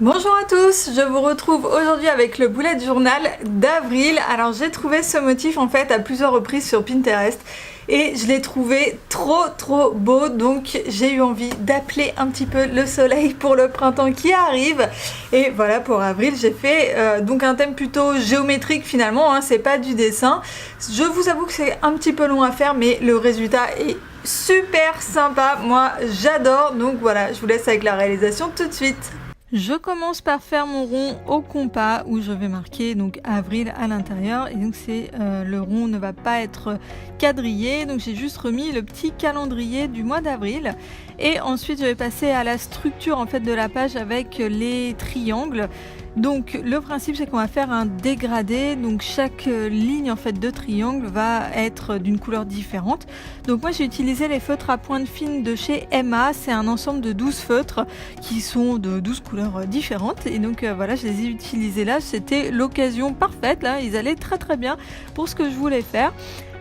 Bonjour à tous, je vous retrouve aujourd'hui avec le bullet journal d'avril. Alors j'ai trouvé ce motif en fait à plusieurs reprises sur Pinterest et je l'ai trouvé trop beau, donc j'ai eu envie d'appeler un petit peu le soleil pour le printemps qui arrive. Et voilà, pour avril j'ai fait donc un thème plutôt géométrique finalement, hein, c'est pas du dessin. Je vous avoue que c'est un petit peu long à faire, mais le résultat est super sympa, moi j'adore. Donc voilà, je vous laisse avec la réalisation tout de suite. Je commence par faire mon rond au compas où je vais marquer donc avril à l'intérieur, et donc c'est le rond ne va pas être quadrillé, donc j'ai juste remis le petit calendrier du mois d'avril. Et ensuite je vais passer à la structure en fait de la page avec les triangles. Donc le principe c'est qu'on va faire un dégradé, donc chaque ligne en fait de triangle va être d'une couleur différente. Donc moi j'ai utilisé les feutres à pointe fine de chez Emma, c'est un ensemble de 12 feutres qui sont de 12 couleurs différentes, et donc voilà, je les ai utilisés là, c'était l'occasion parfaite, là ils allaient très bien pour ce que je voulais faire.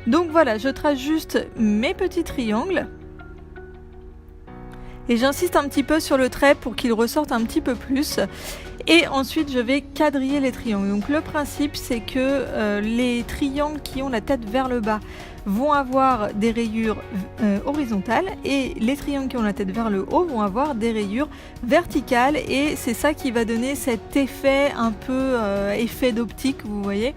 Donc voilà, je trace juste mes petits triangles. Et j'insiste un petit peu sur le trait pour qu'il ressorte un petit peu plus. Et ensuite je vais quadriller les triangles. Donc le principe c'est que les triangles qui ont la tête vers le bas vont avoir des rayures horizontales, et les triangles qui ont la tête vers le haut vont avoir des rayures verticales, et c'est ça qui va donner cet effet un peu effet d'optique, vous voyez.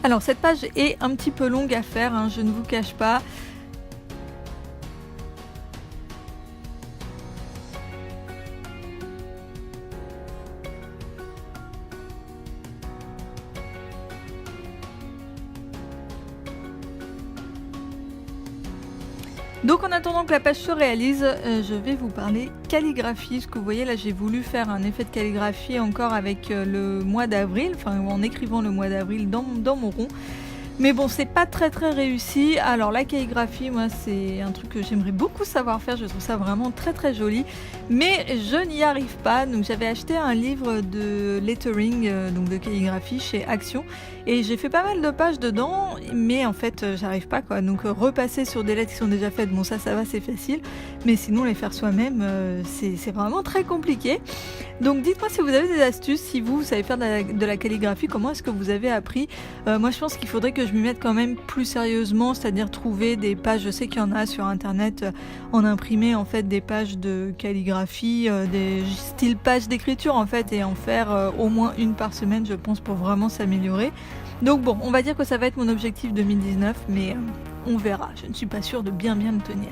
Alors cette page est un petit peu longue à faire, hein, je ne vous cache pas. Donc en attendant que la page se réalise, je vais vous parler calligraphie. Ce que vous voyez là, j'ai voulu faire un effet de calligraphie encore avec le mois d'avril, enfin en écrivant le mois d'avril dans mon rond. Mais bon, c'est pas très réussi. Alors la calligraphie, moi c'est un truc que j'aimerais beaucoup savoir faire, je trouve ça vraiment très joli, mais je n'y arrive pas. Donc j'avais acheté un livre de lettering, donc de calligraphie chez Action, et j'ai fait pas mal de pages dedans, mais en fait j'arrive pas quoi. Donc repasser sur des lettres qui sont déjà faites, bon ça va, c'est facile, mais sinon les faire soi-même, c'est vraiment très compliqué. Donc dites-moi si vous avez des astuces, si vous savez faire de la calligraphie, comment est-ce que vous avez appris. Moi je pense qu'il faudrait que je m'y mette quand même plus sérieusement, c'est-à-dire trouver des pages, je sais qu'il y en a sur internet, en imprimer en fait des pages de calligraphie, des styles pages d'écriture en fait, et en faire au moins une par semaine, je pense, pour vraiment s'améliorer. Donc bon, on va dire que ça va être mon objectif 2019, mais on verra, je ne suis pas sûre de bien le tenir.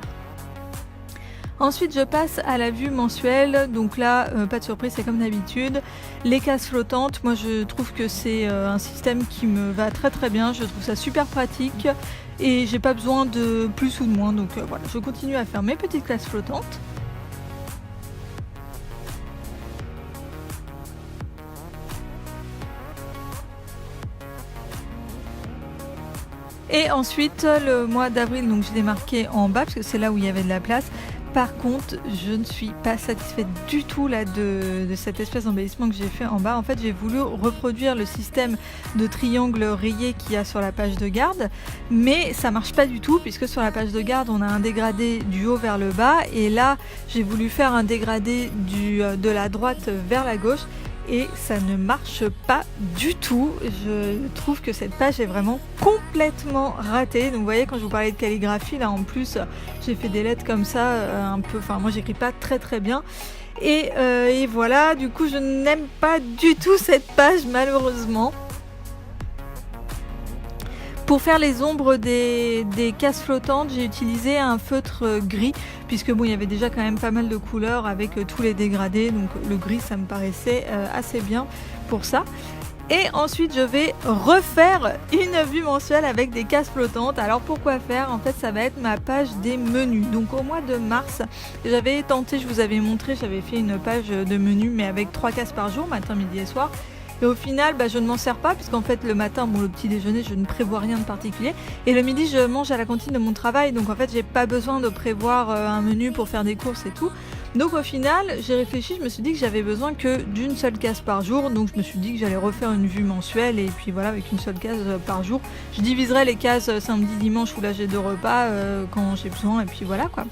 Ensuite je passe à la vue mensuelle, donc là pas de surprise, c'est comme d'habitude. Les cases flottantes, moi je trouve que c'est un système qui me va très bien, je trouve ça super pratique et j'ai pas besoin de plus ou de moins, donc voilà, je continue à faire mes petites cases flottantes. Et ensuite le mois d'avril, donc je l'ai marqué en bas parce que c'est là où il y avait de la place. Par contre, je ne suis pas satisfaite du tout là de cette espèce d'embellissement que j'ai fait en bas. En fait, j'ai voulu reproduire le système de triangle rayé qu'il y a sur la page de garde, mais ça marche pas du tout puisque sur la page de garde, on a un dégradé du haut vers le bas, et là, j'ai voulu faire un dégradé de la droite vers la gauche, et ça ne marche pas du tout. Je trouve que cette page est vraiment complètement ratée. Donc vous voyez, quand je vous parlais de calligraphie, là en plus j'ai fait des lettres comme ça, un peu, enfin moi j'écris pas très bien, et voilà, du coup je n'aime pas du tout cette page malheureusement. Pour faire les ombres des cases flottantes, j'ai utilisé un feutre gris, puisque bon, il y avait déjà quand même pas mal de couleurs avec tous les dégradés, donc le gris ça me paraissait assez bien pour ça. Et ensuite je vais refaire une vue mensuelle avec des cases flottantes. Alors pourquoi faire? En fait ça va être ma page des menus. Donc au mois de mars, j'avais tenté, je vous avais montré, j'avais fait une page de menus mais avec 3 cases par jour, matin, midi et soir. Et au final, je ne m'en sers pas, puisqu'en fait le matin, bon, le petit déjeuner, je ne prévois rien de particulier. Et le midi, je mange à la cantine de mon travail, donc en fait j'ai pas besoin de prévoir un menu pour faire des courses et tout. Donc au final, j'ai réfléchi, je me suis dit que j'avais besoin que d'une seule case par jour, donc je me suis dit que j'allais refaire une vue mensuelle et puis voilà, avec une seule case par jour. Je diviserai les cases samedi, dimanche où là j'ai 2 repas quand j'ai besoin et puis voilà quoi.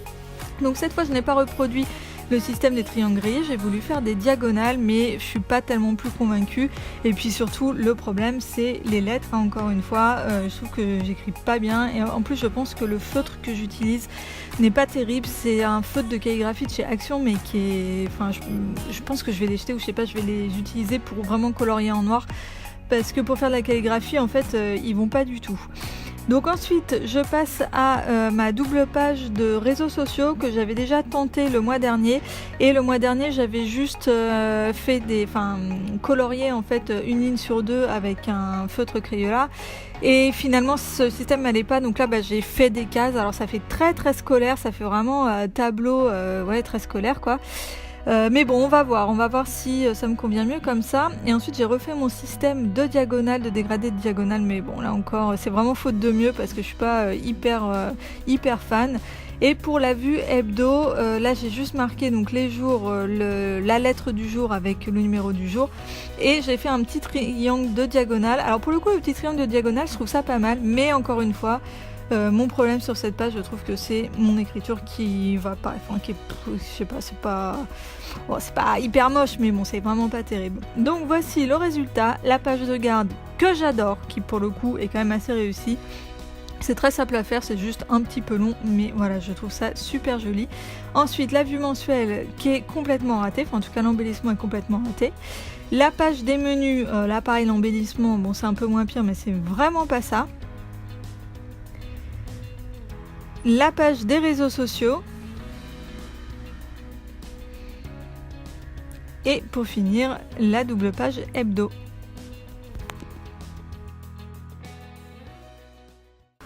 Donc cette fois je n'ai pas reproduit le système des triangles grillés, j'ai voulu faire des diagonales mais je suis pas tellement plus convaincue et puis surtout le problème c'est les lettres, hein, encore une fois, je trouve que j'écris pas bien et en plus je pense que le feutre que j'utilise n'est pas terrible, c'est un feutre de calligraphie de chez Action mais qui est, enfin je pense que je vais les jeter ou je sais pas, je vais les utiliser pour vraiment colorier en noir parce que pour faire de la calligraphie en fait ils vont pas du tout. Donc ensuite je passe à ma double page de réseaux sociaux que j'avais déjà tenté le mois dernier et le mois dernier j'avais juste colorié en fait une ligne sur 2 avec un feutre Crayola et finalement ce système n'allait pas, donc là j'ai fait des cases, alors ça fait très très scolaire, ça fait vraiment tableau ouais, très scolaire quoi. Mais bon, on va voir si ça me convient mieux comme ça. Et ensuite j'ai refait mon système de diagonale, de dégradé de diagonale, mais bon là encore c'est vraiment faute de mieux parce que je suis pas hyper fan. Et pour la vue hebdo, là j'ai juste marqué donc les jours, la lettre du jour avec le numéro du jour et j'ai fait un petit triangle de diagonale. Alors pour le coup le petit triangle de diagonale je trouve ça pas mal, mais encore une fois mon problème sur cette page, je trouve que c'est mon écriture qui va pas, enfin qui est, je sais pas, c'est pas hyper moche, mais bon, c'est vraiment pas terrible. Donc voici le résultat, la page de garde que j'adore, qui pour le coup est quand même assez réussie. C'est très simple à faire, c'est juste un petit peu long, mais voilà, je trouve ça super joli. Ensuite, la vue mensuelle qui est complètement ratée, enfin en tout cas l'embellissement est complètement raté. La page des menus, là pareil, l'embellissement, bon c'est un peu moins pire, mais c'est vraiment pas ça. La page des réseaux sociaux et pour finir la double page hebdo.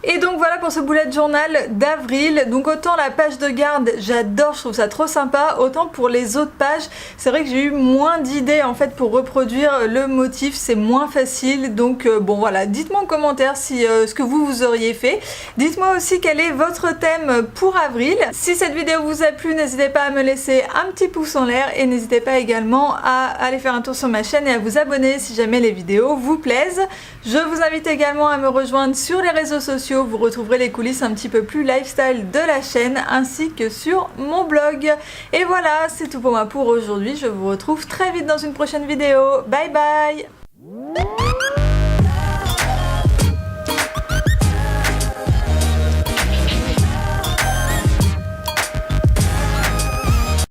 Et donc voilà pour ce bullet journal d'avril. Donc autant la page de garde j'adore, je trouve ça trop sympa, autant pour les autres pages c'est vrai que j'ai eu moins d'idées en fait pour reproduire le motif, c'est moins facile. Donc bon voilà, dites-moi en commentaire si ce que vous auriez fait. Dites-moi aussi quel est votre thème pour avril. Si cette vidéo vous a plu, n'hésitez pas à me laisser un petit pouce en l'air et n'hésitez pas également à aller faire un tour sur ma chaîne et à vous abonner si jamais les vidéos vous plaisent. Je vous invite également à me rejoindre sur les réseaux sociaux. Vous retrouverez les coulisses un petit peu plus lifestyle de la chaîne ainsi que sur mon blog. Et voilà, c'est tout pour moi pour aujourd'hui. Je vous retrouve très vite dans une prochaine vidéo. Bye bye!